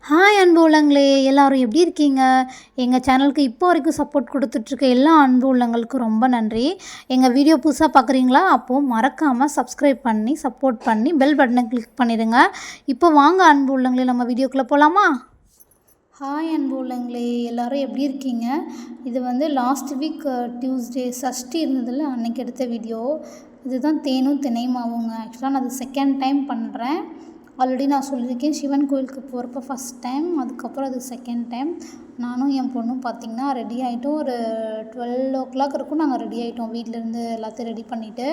Hi அன்பு உள்ளங்களே, எல்லாரும் எப்படி இருக்கீங்க? எங்கள் சேனலுக்கு இப்போ வரைக்கும் சப்போர்ட் கொடுத்துட்ருக்க எல்லா அன்பு உள்ளங்களுக்கும் ரொம்ப நன்றி. எங்கள் வீடியோ புதுசாக பார்க்குறீங்களா? அப்போது மறக்காமல் சப்ஸ்கிரைப் பண்ணி சப்போர்ட் பண்ணி பெல் பட்டனை கிளிக் பண்ணிடுங்க. இப்போ வாங்க அன்பு உள்ளங்களே, நம்ம வீடியோக்குள்ளே போகலாமா? ஹாய் அன்பு உள்ளங்களே, எல்லோரும் எப்படி இருக்கீங்க? இது வந்து லாஸ்ட் வீக் டியூஸ்டே சஷ்டி இருந்ததில்ல, அன்றைக்கி எடுத்த வீடியோ. இதுதான் தேனும் தினைமாவுங்க. ஆக்சுவலாக நான் அது செகண்ட் டைம் பண்ணுறேன். ஆல்ரெடி நான் சொல்லியிருக்கேன், சிவன் கோயிலுக்கு போகிறப்ப ஃபஸ்ட் டைம், அதுக்கப்புறம் அது செகண்ட் டைம். நானும் என் பொண்ணும் பார்த்திங்கன்னா ரெடி ஆகிட்டோம். ஒரு 12 இருக்கும், நாங்கள் ரெடி ஆகிட்டோம் வீட்டிலேருந்து எல்லாத்தையும் ரெடி பண்ணிவிட்டு.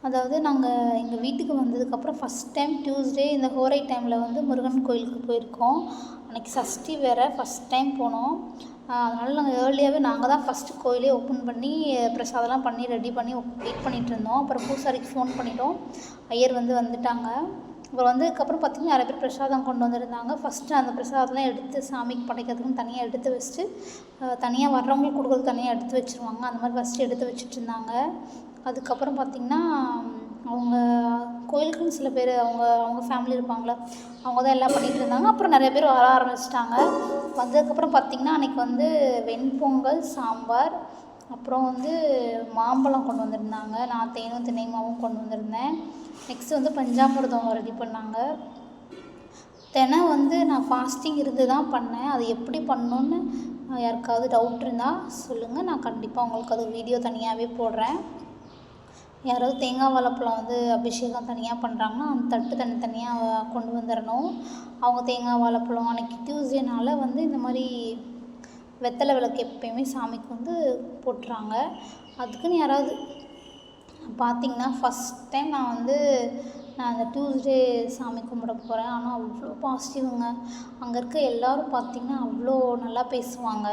அதாவது நாங்கள் எங்கள் வீட்டுக்கு வந்ததுக்கப்புறம் ஃபஸ்ட் டைம் டியூஸ்டே இந்த ஹோரை டைமில் வந்து முருகன் கோயிலுக்கு போயிருக்கோம். அன்றைக்கி சஷ்டி வேறு, ஃபஸ்ட் டைம் போனோம். அதனால் நாங்கள் ஏர்லியாகவே நாங்கள் தான் ஃபஸ்ட்டு கோயிலே ஓப்பன் பண்ணி பிரசாதம்லாம் பண்ணி ரெடி பண்ணி வெயிட் பண்ணிகிட்டு இருந்தோம். அப்புறம் பூசாரிக்கு ஃபோன் பண்ணிட்டோம், ஐயர் வந்துட்டாங்க. அப்புறம் வந்ததுக்கப்புறம் பார்த்திங்கன்னா நிறைய பேர் பிரசாதம் கொண்டு வந்திருந்தாங்க. ஃபஸ்ட்டு அந்த பிரசாதம்லாம் எடுத்து சாமிக்கு படைக்கிறதுக்குன்னு தனியாக எடுத்து வச்சுட்டு, தனியாக வர்றவங்களுக்கு கொடுக்குறது தனியாக எடுத்து வச்சுருவாங்க. அந்த மாதிரி ஃபஸ்ட்டு எடுத்து வச்சுட்டு இருந்தாங்க. அதுக்கப்புறம் பார்த்திங்கன்னா அவங்க கோயிலுக்குன்னு சில பேர் அவங்க ஃபேமிலி இருப்பாங்களே, அவங்க தான் எல்லாம் பண்ணிகிட்டு இருந்தாங்க. அப்புறம் நிறைய பேர் வர ஆரம்பிச்சிட்டாங்க. வந்ததுக்கப்புறம் பார்த்திங்கன்னா அன்றைக்கி வந்து வெண்பொங்கல், சாம்பார், அப்புறம் வந்து மாம்பழம் கொண்டு வந்திருந்தாங்க. நான் தேனும் தினைமாவும் கொண்டு வந்திருந்தேன். நெக்ஸ்ட்டு வந்து பஞ்சாமிர்தம் ரெடி பண்ணாங்க. தினம் வந்து நான் ஃபாஸ்டிங் இருந்து தான் பண்ணேன். அது எப்படி பண்ணணுன்னு யாருக்காவது டவுட் இருந்தால் சொல்லுங்கள், நான் கண்டிப்பாக உங்களுக்கு அது வீடியோ தனியாகவே போடுறேன். யாராவது தேங்காய் வாழைப்பழம் வந்து அபிஷேகம் தனியாக பண்ணுறாங்கன்னா அந்த தட்டு தனித்தனியாக கொண்டு வந்துடணும். அவங்க தேங்காய் வாழைப்பழம் அன்றைக்கி டியூஸ்டேனால் வந்து இந்த மாதிரி வெத்தலை விளக்கு எப்பயுமே சாமிக்கு வந்து போட்டுறாங்க. அதுக்குன்னு யாராவது பார்த்திங்கன்னா ஃபஸ்ட் டைம் நான் அந்த டியூஸ்டே சாமி கும்பிட போகிறேன். ஆனால் அவ்வளோ பாசிட்டிவ்ங்க. அங்கே இருக்க எல்லோரும் பார்த்திங்கன்னா அவ்வளோ நல்லா பேசுவாங்க.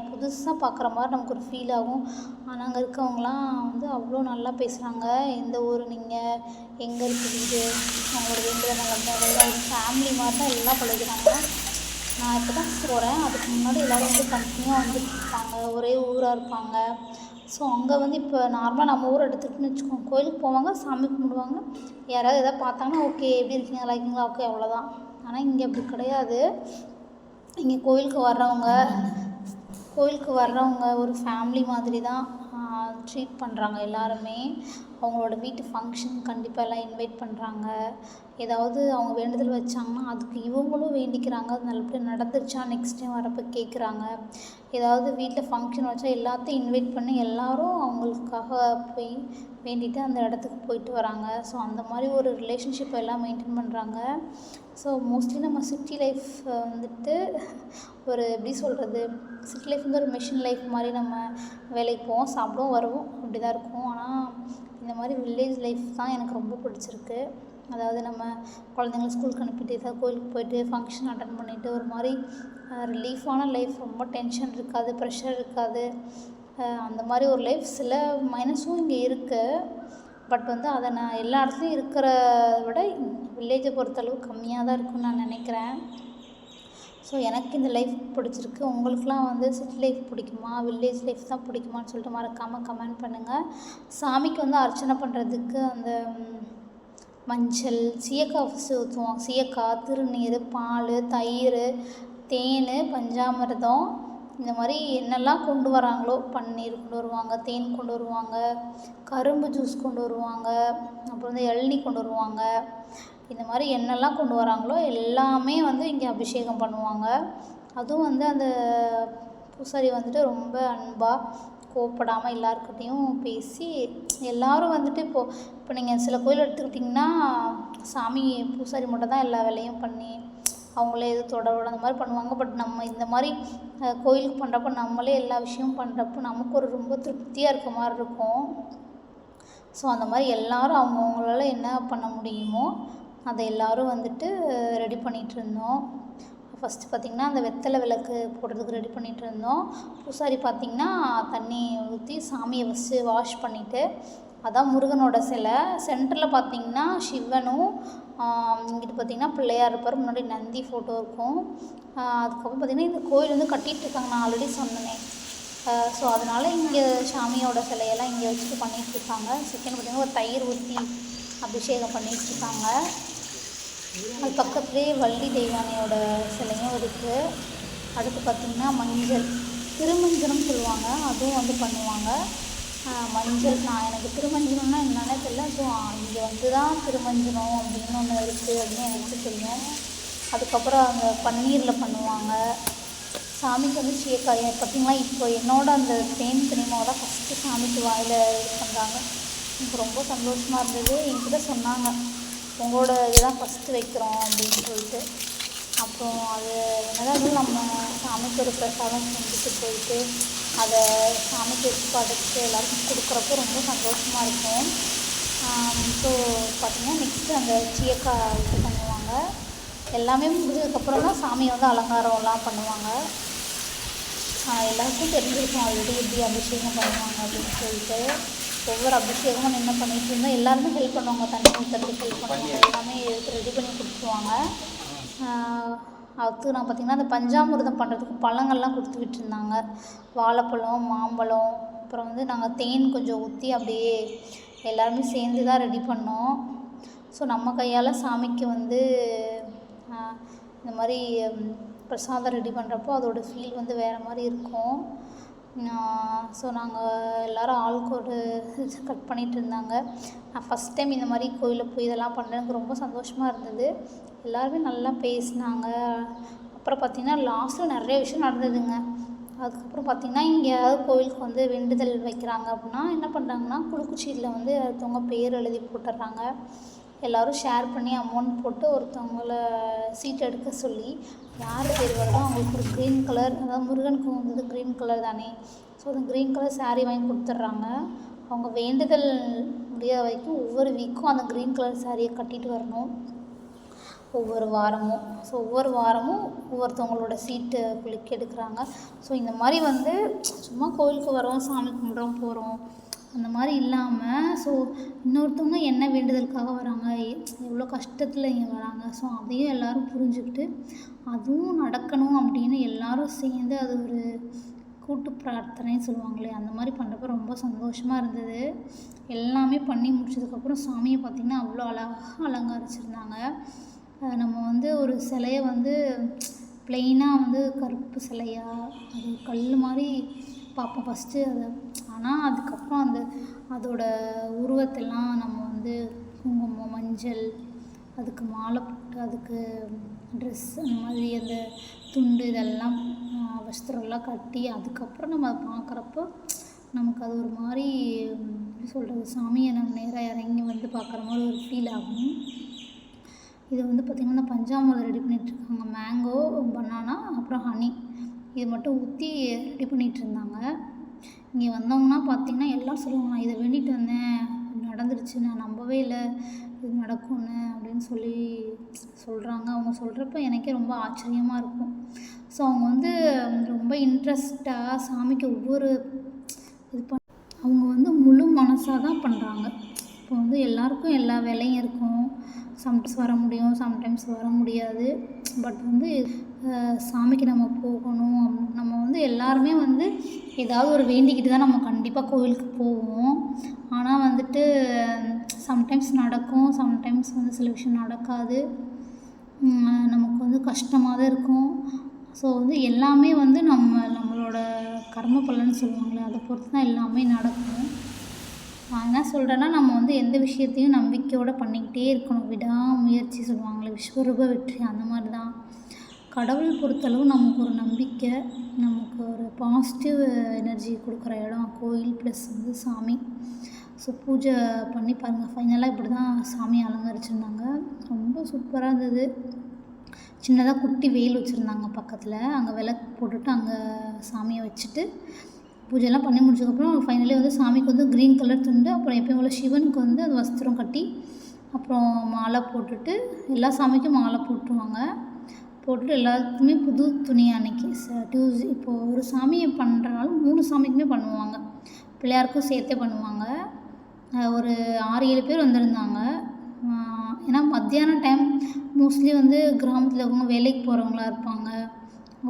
புதுசாக பார்க்குற மாதிரி நமக்கு ஒரு ஃபீல் ஆகும். ஆனால் அங்கே இருக்கவங்களாம் வந்து அவ்வளோ நல்லா பேசுகிறாங்க. எந்த ஊர் நீங்கள், எங்கே இருக்குது வீடு, அவங்களோட வேண்டுதல் நடந்தால் ஒரு ஃபேமிலி மாதிரி தான் எல்லாம் பழகுறாங்க. நான் இப்போ தான் போகிறேன், அதுக்கு முன்னாடி எல்லோரும் வந்து கண்டினியூவாக வந்துட்டுருப்பாங்க, ஒரே ஊராக இருப்பாங்க. ஸோ அங்கே வந்து இப்போ நார்மலாக நம்ம ஊரை எடுத்துக்கிட்டுன்னு வச்சுக்கோங்க, கோயிலுக்கு போவாங்க, சாமி கும்பிடுவாங்க, யாராவது எதாவது பார்த்தாங்கன்னா ஓகே எப்படி இருக்கீங்க, நல்லா இருக்கீங்களா, ஓகே அவ்வளோதான். ஆனால் இங்கே அப்படி கிடையாது. இங்கே கோயிலுக்கு வர்றவங்க ஒரு ஃபேமிலி மாதிரி தான் ட்ரீட் பண்ணுறாங்க எல்லாருமே. அவங்களோட வீட்டு ஃபங்க்ஷன் கண்டிப்பாக எல்லாம் இன்வைட் பண்ணுறாங்க. ஏதாவது அவங்க வேண்டுதல் வச்சாங்கன்னா அதுக்கு இவங்களும் வேண்டிக்கிறாங்க, அது நல்லபடியாக நடந்துருச்சா நெக்ஸ்ட் டைம் வரப்போ கேட்குறாங்க. ஏதாவது வீட்டில் ஃபங்க்ஷன் வச்சா எல்லாத்தையும் இன்வைட் பண்ணி எல்லோரும் அவங்களுக்காக போய் வேண்டிட்டு அந்த இடத்துக்கு போயிட்டு வராங்க. ஸோ அந்த மாதிரி ஒரு ரிலேஷன்ஷிப் எல்லாம் மெயின்டைன் பண்ணுறாங்க. ஸோ மோஸ்ட்லி நம்ம சிட்டி லைஃப் வந்துட்டு ஒரு எப்படி சொல்கிறது, சிட்டி லைஃப் வந்து ஒரு மிஷின் லைஃப் மாதிரி. நம்ம வேலைக்கு போவோம், சாப்பிடுவோம், வருவோம், அப்படி தான் இருக்கும். ஆனால் இந்த மாதிரி வில்லேஜ் லைஃப் தான் எனக்கு ரொம்ப பிடிச்சிருக்கு. அதாவது நம்ம குழந்தைங்கள ஸ்கூலுக்கு அனுப்பிட்டு ஏதாவது கோயிலுக்கு போயிட்டு ஃபங்க்ஷன் அட்டன் பண்ணிவிட்டு ஒரு மாதிரி ரிலீஃபான லைஃப், ரொம்ப டென்ஷன் இருக்காது, ப்ரெஷர் இருக்காது. அந்த மாதிரி ஒரு லைஃப். சில மைனஸும் இங்கே இருக்குது. பட் வந்து அதை நான் எல்லா இடத்துலையும் இருக்கிற விட வில்லேஜை பொறுத்தளவு கம்மியாக தான் இருக்குன்னு நான் நினைக்கிறேன். ஸோ எனக்கு இந்த லைஃப் பிடிச்சிருக்கு. உங்களுக்குலாம் வந்து சிட்டி லைஃப் பிடிக்குமா, வில்லேஜ் லைஃப் தான் பிடிக்குமான்னு சொல்லிட்டு மறக்காமல் கமெண்ட் பண்ணுங்கள். சாமிக்கு வந்து அர்ச்சனை பண்ணுறதுக்கு அந்த மஞ்சள், சீயக்காய் ஃபஸ்ட்டு ஊற்றுவோம். சீயக்காய், திருநீர், பால், தயிர், தேன், பஞ்சாமிர்தம், இந்த மாதிரி என்னெல்லாம் கொண்டு வராங்களோ, பன்னீர் கொண்டு வருவாங்க, தேன் கொண்டு வருவாங்க, கரும்பு ஜூஸ் கொண்டு வருவாங்க, அப்புறம் வந்து இளநீ கொண்டு வருவாங்க. இந்த மாதிரி என்னெல்லாம் கொண்டு வராங்களோ எல்லாமே வந்து இங்கே அபிஷேகம் பண்ணுவாங்க. அதுவும் வந்து அந்த பூசாரி வந்துட்டு ரொம்ப அன்பாக கோவப்படாமல் எல்லாருக்கிட்டையும் பேசி எல்லோரும் வந்துட்டு இப்போ நீங்கள் சில கோயில் எடுத்துக்கிட்டிங்கன்னா சாமி பூசாரி மட்டும் தான் எல்லா வேலையும் பண்ணி அவங்களே எது தொடரோட அந்த மாதிரி பண்ணுவாங்க. பட் நம்ம இந்த மாதிரி கோயிலுக்கு பண்ணுறப்ப நம்மளே எல்லா விஷயமும் பண்ணுறப்போ நமக்கு ஒரு ரொம்ப திருப்தியாக இருக்க மாதிரி இருக்கும். ஸோ அந்த மாதிரி எல்லோரும் அவங்கவுங்களால என்ன பண்ண முடியுமோ அதை எல்லோரும் வந்துட்டு ரெடி பண்ணிகிட்டு இருந்தோம். ஃபஸ்ட்டு பார்த்திங்கன்னா அந்த வெத்தலை விளக்கு போடுறதுக்கு ரெடி பண்ணிகிட்டு இருந்தோம். பூசாரி பார்த்திங்கன்னா தண்ணி ஊற்றி சாமியை ஃபஸ்ட்டு வாஷ் பண்ணிவிட்டு, அதான் முருகனோட சிலை. சென்டரில் பார்த்திங்கன்னா சிவனும், இங்கிட்டு பார்த்திங்கன்னா பிள்ளையார் இருப்பார், முன்னாடி நந்தி ஃபோட்டோ இருக்கும். அதுக்கப்புறம் பார்த்திங்கன்னா இந்த கோயில் வந்து கட்டிகிட்ருக்காங்க, நான் ஆல்ரெடி சொன்னேனே. ஸோ அதனால் இங்கே சாமியோட சிலையெல்லாம் இங்கே வச்சுட்டு பண்ணிகிட்ருக்காங்க. செகண்ட் பார்த்திங்கன்னா ஒரு தயிர் ஊற்றி அபிஷேகம் பண்ணிகிட்ருக்காங்க. அது பக்கத்துலேயே வள்ளி தெய்வானையோட சிலையும் இருக்குது. அடுத்து பார்த்திங்கன்னா மஞ்சள் திருமஞ்சனம் சொல்லுவாங்க, அதுவும் வந்து பண்ணுவாங்க. மஞ்சள் எனக்கு திருமஞ்சனம்னா என்னன்னே தெரியல. ஸோ இங்கே வந்து தான் திருமஞ்சனம் அப்படின்னு ஒன்று இருக்குது அப்படின்னு எனக்கு தெரியும். அதுக்கப்புறம் அந்த பன்னீரில் பண்ணுவாங்க. சாமிக்கு வந்து சீயக்காய் பார்த்திங்களா, இப்போ என்னோட அந்த தேன் சினிமாவை தான் ஃபஸ்ட்டு சாமிக்கு வாயில் இது பண்ணுறாங்க. எனக்கு ரொம்ப சந்தோஷமாக இருந்தது. என்கிட்ட சொன்னாங்க, உங்களோட இதுதான் ஃபஸ்ட்டு வைக்கிறோம் அப்படின்னு சொல்லிட்டு. அப்புறம் அது என்னதான் இருந்தாலும் நம்ம சாமிக்கு ஒரு பிரசாதம் செஞ்சுட்டு போயிட்டு அதை சாமிக்கு வச்சு படைச்சு எல்லாருக்கும் கொடுக்குறப்போ ரொம்ப சந்தோஷமாக இருக்கும். ஸோ பார்த்திங்கன்னா நெக்ஸ்ட்டு அந்த சீயக்காய் இது பண்ணுவாங்க. எல்லாமே முடிஞ்சதுக்கப்புறம் தான் சாமியை வந்து அலங்காரம்லாம் பண்ணுவாங்க. எல்லாருக்கும் தெரிஞ்சிருக்கும் ஆல்ரெடி எப்படி அபிஷேகம் பண்ணுவாங்க அப்படின்னு சொல்லிட்டு. ஒவ்வொரு அபிஷேகமும் என்ன பண்ணிகிட்டு இருந்தோம், எல்லாருமே ஹெல்ப் பண்ணுவாங்க, தண்ணி ஊற்றுறதுக்கு ஹெல்ப் பண்ணுவாங்க, எல்லாமே எடுத்து ரெடி பண்ணி கொடுத்துருவாங்க. அடுத்து நான் பார்த்திங்கன்னா அந்த பஞ்சாமிர்தம் பண்ணுறதுக்கு பழங்கள்லாம் கொடுத்து விட்டுருந்தாங்க. வாழைப்பழம், மாம்பழம், அப்புறம் வந்து நாங்கள் தேன் கொஞ்சம் ஊற்றி அப்படியே எல்லாருமே சேர்ந்து தான் ரெடி பண்ணோம். ஸோ நம்ம கையால் சாமிக்கு வந்து இந்த மாதிரி பிரசாதம் ரெடி பண்ணுறப்போ அதோடய ஃபீல் வந்து வேறு மாதிரி இருக்கும். ஸோ நாங்கள் எல்லோரும் ஆளுக்கு ஒரு கட் பண்ணிகிட்டு இருந்தாங்க. நான் ஃபஸ்ட் டைம் இந்த மாதிரி கோயிலில் போய் இதெல்லாம் பண்ண எனக்கு ரொம்ப சந்தோஷமாக இருந்தது. எல்லாருமே நல்லா பேசினாங்க. அப்புறம் பார்த்திங்கன்னா லாஸ்ட்டில் நிறைய விஷயம் நடந்ததுங்க. அதுக்கப்புறம் பார்த்திங்கன்னா எங்கேயாவது கோயிலுக்கு வந்து வேண்டுதல் வைக்கிறாங்க அப்படின்னா என்ன பண்ணுறாங்கன்னா, குலுக்குச்சீட்டில் வந்து ஒருத்தவங்க பேர் எழுதி போட்டுடுறாங்க. எல்லோரும் ஷேர் பண்ணி அமௌண்ட் போட்டு ஒருத்தவங்கள சீட் எடுக்க சொல்லி யார் பேர் வருதோ அவங்களுக்கு ஒரு க்ரீன் கலர், அதாவது முருகனுக்கு வந்தது க்ரீன் கலர் தானே, ஸோ அந்த க்ரீன் கலர் சாரீ வாங்கி கொடுத்துட்றாங்க. அவங்க வேண்டுதல் முடியாத வரைக்கும் ஒவ்வொரு வீக்கும் அந்த க்ரீன் கலர் சாரியை கட்டிட்டு வரணும் ஒவ்வொரு வாரமும். ஸோ ஒவ்வொரு வாரமும் ஒவ்வொருத்தவங்களோட சீட்டு குலுக்கி எடுக்கிறாங்க. ஸோ இந்த மாதிரி வந்து சும்மா கோயிலுக்கு வரோம், சாமி கும்பிட்றோம், போகிறோம், அந்த மாதிரி இல்லாமல் ஸோ இன்னொருத்தவங்க என்ன வேண்டுதலுக்காக வராங்க, எவ்வளோ கஷ்டத்தில் இங்கே வராங்க, ஸோ அதையும் எல்லோரும் புரிஞ்சுக்கிட்டு அதுவும் நடக்கணும் அப்படின்னு எல்லோரும் சேர்ந்து அது ஒரு கூட்டு பிரார்த்தனைன்னு சொல்லுவாங்களே, அந்த மாதிரி பண்ணுறப்ப ரொம்ப சந்தோஷமாக இருந்தது. எல்லாமே பண்ணி முடிச்சதுக்கப்புறம் சாமியை பார்த்திங்கன்னா அவ்வளோ அழகாக அலங்கரிச்சிருந்தாங்க. நம்ம வந்து ஒரு சிலையை வந்து ப்ளெயினாக வந்து கருப்பு சிலையாக அது கல் மாதிரி பார்ப்போம் ஃபஸ்ட்டு அதை. ஆனால் அதுக்கப்புறம் அதோட உருவத்தெல்லாம் நம்ம வந்து குங்குமம், மஞ்சள், அதுக்கு மாலை போட்டு அதுக்கு ட்ரெஸ் அந்த மாதிரி அந்த துண்டு இதெல்லாம் வஸ்திரம்லாம் கட்டி அதுக்கப்புறம் நம்ம அதை பார்க்குறப்போ நமக்கு அது ஒரு மாதிரி எப்படி சொல்கிறது, சாமியை நம்ம நேராக இறங்கி வந்து பார்க்குற மாதிரி ஒரு ஃபீல் ஆகும். இது வந்து பார்த்திங்கன்னா பஞ்சாமிர்தம் ரெடி பண்ணிகிட்ருக்காங்க. மேங்கோ, பனானா, அப்புறம் ஹனி இது மட்டும் ஊற்றி ரெடி பண்ணிகிட்ருந்தாங்க. இங்கே வந்தவங்கன்னா பார்த்திங்கன்னா எல்லாம் சொல்லுவாங்க, நான் இதை வேண்டிட்டு வந்தேன், நடந்துருச்சு, நான் நம்பவே இல்லை இது நடக்கும்னு அப்படின்னு சொல்லி சொல்கிறாங்க. அவங்க சொல்கிறப்ப எனக்கே ரொம்ப ஆச்சரியமாக இருக்கும். ஸோ அவங்க வந்து ரொம்ப இன்ட்ரெஸ்ட்டாக சாமிக்கு ஒவ்வொரு இது அவங்க வந்து முழு மனசாக தான் பண்ணுறாங்க. இப்போ வந்து எல்லாருக்கும் எல்லா வேலையும் இருக்கும், சம்டைம்ஸ் வர முடியும், சம்டைம்ஸ் வர முடியாது. பட் வந்து சாமிக்கு நம்ம போகணும், நம்ம வந்து எல்லாருமே வந்து ஏதாவது ஒரு வேண்டிக்கிட்டு தான் நம்ம கண்டிப்பாக கோவிலுக்கு போவோம். ஆனால் வந்துட்டு சம்டைம்ஸ் நடக்கும், சம்டைம்ஸ் வந்து சில விஷயம் நடக்காது, நமக்கு வந்து கஷ்டமாக தான் இருக்கும். ஸோ வந்து எல்லாமே வந்து நம்மளோட கர்ம பலன்னு சொல்லுவாங்களே, அதை பொறுத்து தான் எல்லாமே நடக்கும். நான் என்ன சொல்கிறேன்னா, நம்ம வந்து எந்த விஷயத்தையும் நம்பிக்கையோடு பண்ணிக்கிட்டே இருக்கணும். விடாமுயற்சி சொல்லுவாங்களே, விஸ்வரூப வெற்றி, அந்த மாதிரி தான். கடவுள் பொறுத்தளவு நமக்கு ஒரு நம்பிக்கை, நமக்கு ஒரு பாசிட்டிவ் எனர்ஜி கொடுக்குற இடம் கோயில் ப்ளஸ் வந்து சாமி. ஸோ பூஜை பண்ணி பாருங்கள். ஃபைனலாக இப்படி தான் சாமி அலங்கரிச்சிருந்தாங்க. ரொம்ப சூப்பராக இருந்தது. சின்னதாக குட்டி வெயில் வச்சுருந்தாங்க பக்கத்தில், அங்கே விளக்கு போட்டுட்டு அங்கே சாமியை வச்சுட்டு பூஜைலாம் பண்ணி முடிச்சதுக்கப்புறம் ஃபைனலி வந்து சாமிக்கு வந்து க்ரீன் கலர் துண்டு, அப்புறம் எப்பயும் போல் சிவனுக்கு வந்து அது வஸ்திரம் கட்டி அப்புறம் மாலை போட்டுட்டு எல்லா சாமிக்கும் மாலை போட்டுருவாங்க. போட்டுட்டு எல்லாத்துக்குமே புது துணி அன்றைக்கி டியூஸ்டே இப்போது ஒரு சாமியை பண்ணுறனால 3 சாமிக்குமே பண்ணுவாங்க, பிள்ளையாருக்கும் சேர்த்தே பண்ணுவாங்க. ஒரு 6-7 பேர் வந்திருந்தாங்க. ஏன்னா மத்தியான டைம் மோஸ்ட்லி வந்து கிராமத்தில் இருக்கவங்க வேலைக்கு போகிறவங்களா இருப்பாங்க,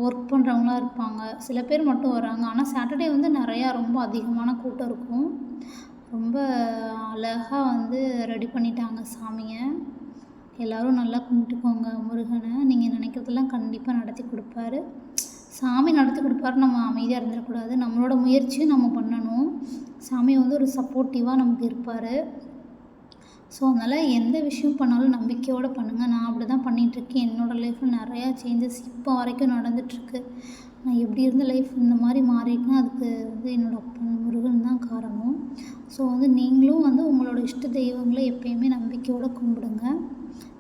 ஒர்க் பண்ணுறவங்களாம் இருப்பாங்க, சில பேர் மட்டும் வராங்க. ஆனால் சாட்டர்டே வந்து நிறையா ரொம்ப அதிகமான கூட்டம் இருக்கும். ரொம்ப அழகாக வந்து ரெடி பண்ணிட்டாங்க சாமியை. எல்லோரும் நல்லா கும்பிட்டுக்கோங்க முருகனை. நீங்கள் நினைக்கிறதெல்லாம் கண்டிப்பாக நடத்தி கொடுப்பாரு. சாமி நடத்தி கொடுப்பாரு, நம்ம அமைதியாக இருந்துடக்கூடாது. நம்மளோட முயற்சியும் நம்ம பண்ணணும். சாமி வந்து ஒரு சப்போர்ட்டிவாக நமக்கு இருப்பார். ஸோ அதனால் எந்த விஷயம் பண்ணாலும் நம்பிக்கையோடு பண்ணுங்கள். நான் அப்படி தான் பண்ணிகிட்ருக்கேன். என்னோடய லைஃப்பில் நிறையா சேஞ்சஸ் இப்போ வரைக்கும் நடந்துகிட்ருக்கு. நான் எப்படி இருந்த லைஃப் இந்த மாதிரி மாறிட்டுனா அதுக்கு வந்து என்னோடய முருகன் தான் காரணம். ஸோ வந்து நீங்களும் வந்து உங்களோட இஷ்ட தெய்வங்களை எப்பயுமே நம்பிக்கையோடு கும்பிடுங்க.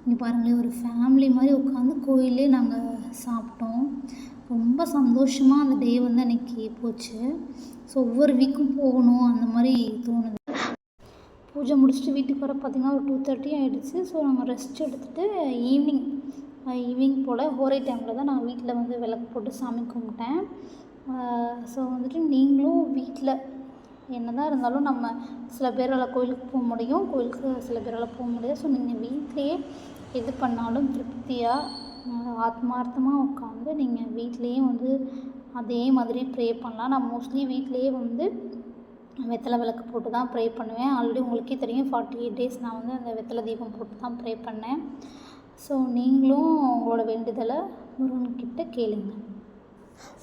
இங்கே பாருங்களேன், ஒரு ஃபேமிலி மாதிரி உட்காந்து கோயிலே நாங்கள் சாப்பிட்டோம். ரொம்ப சந்தோஷமாக அந்த டே வந்து அன்றைக்கி போச்சு. ஸோ ஒவ்வொரு வீக்கும் போகணும் அந்த மாதிரி தோணுது. பூஜை முடிச்சுட்டு வீட்டுக்கு வர பார்த்திங்கன்னா ஒரு 2:30 ஆகிடுச்சு. ஸோ நாங்கள் ரெஸ்ட் எடுத்துகிட்டு ஈவினிங் போல் ஹோரை டைமில் தான் நான் வீட்டில் வந்து விளக்கு போட்டு சாமி கும்பிட்டேன். ஸோ வந்துட்டு நீங்களும் வீட்டில் என்ன தான் இருந்தாலும் நம்ம சில பேரால் கோயிலுக்கு போக முடியும், கோயிலுக்கு சில பேரால் போக முடியாது. ஸோ நீங்கள் வீட்டிலையே எது பண்ணாலும் திருப்தியாக ஆத்மார்த்தமாக உட்காந்து நீங்கள் வீட்டிலையே வந்து அதே மாதிரி ப்ரே பண்ணலாம். நான் மோஸ்ட்லி வீட்டிலையே வந்து வெத்தலை விளக்கு போட்டு தான் ப்ரே பண்ணுவேன். ஆல்ரெடி உங்களுக்கே தெரியும் 48 டேஸ் நான் வந்து அந்த வெத்தலை தீபம் போட்டு தான் ப்ரே பண்ணேன். ஸோ நீங்களும் உங்களோட வேண்டுதலை முருகன்கிட்ட கேளுங்க.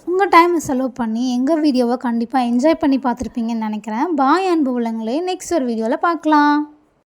உங்கள் டைமை செலவு பண்ணி எங்கள் வீடியோவை கண்டிப்பாக என்ஜாய் பண்ணி பார்த்துருப்பீங்கன்னு நினைக்கிறேன். பாய் அன்பு உள்ளங்களே, நெக்ஸ்ட் ஒரு வீடியோவில் பார்க்கலாம்.